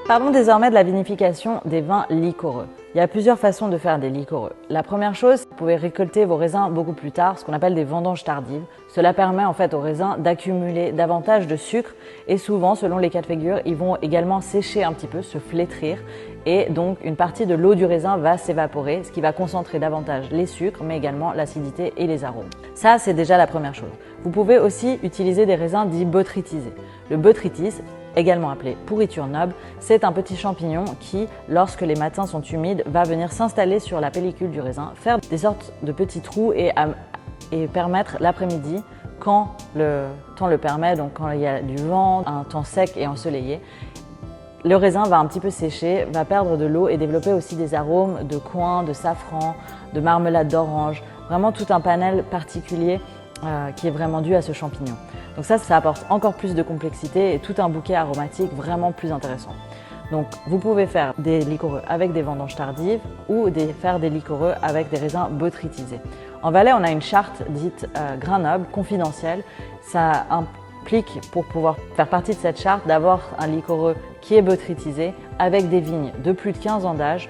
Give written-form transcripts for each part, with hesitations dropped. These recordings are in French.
Parlons désormais de la vinification des vins liquoreux. Il y a plusieurs façons de faire des liquoreux. La première chose, vous pouvez récolter vos raisins beaucoup plus tard, ce qu'on appelle des vendanges tardives. Cela permet en fait aux raisins d'accumuler davantage de sucre et souvent, selon les cas de figure, ils vont également sécher un petit peu, se flétrir et donc une partie de l'eau du raisin va s'évaporer, ce qui va concentrer davantage les sucres mais également l'acidité et les arômes. Ça, c'est déjà la première chose. Vous pouvez aussi utiliser des raisins dits botrytisés. Le botrytis, également appelé pourriture noble, c'est un petit champignon qui, lorsque les matins sont humides, va venir s'installer sur la pellicule du raisin, faire des sortes de petits trous et permettre l'après-midi, quand le temps le permet, donc quand il y a du vent, un temps sec et ensoleillé, le raisin va un petit peu sécher, va perdre de l'eau et développer aussi des arômes de coing, de safran, de marmelade d'orange, vraiment tout un panel particulier qui est vraiment dû à ce champignon. Donc ça apporte encore plus de complexité et tout un bouquet aromatique vraiment plus intéressant. Donc vous pouvez faire des liquoreux avec des vendanges tardives ou faire des liquoreux avec des raisins botrytisés. En Valais, on a une charte dite grain noble, confidentielle. Ça implique, pour pouvoir faire partie de cette charte, d'avoir un liquoreux qui est botrytisé avec des vignes de plus de 15 ans d'âge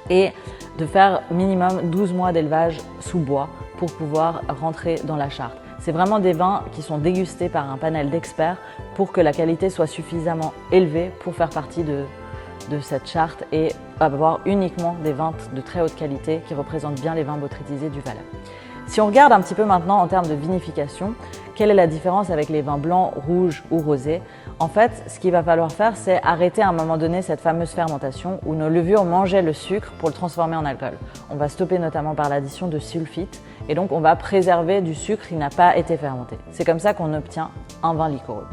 et de faire minimum 12 mois d'élevage sous bois pour pouvoir rentrer dans la charte. C'est vraiment des vins qui sont dégustés par un panel d'experts pour que la qualité soit suffisamment élevée pour faire partie de cette charte et avoir uniquement des vins de très haute qualité qui représentent bien les vins botrytisés du Valais. Si on regarde un petit peu maintenant en termes de vinification, quelle est la différence avec les vins blancs, rouges ou rosés? En fait, ce qu'il va falloir faire, c'est arrêter à un moment donné cette fameuse fermentation où nos levures mangeaient le sucre pour le transformer en alcool. On va stopper notamment par l'addition de sulfite et donc on va préserver du sucre qui n'a pas été fermenté. C'est comme ça qu'on obtient un vin liquoreux.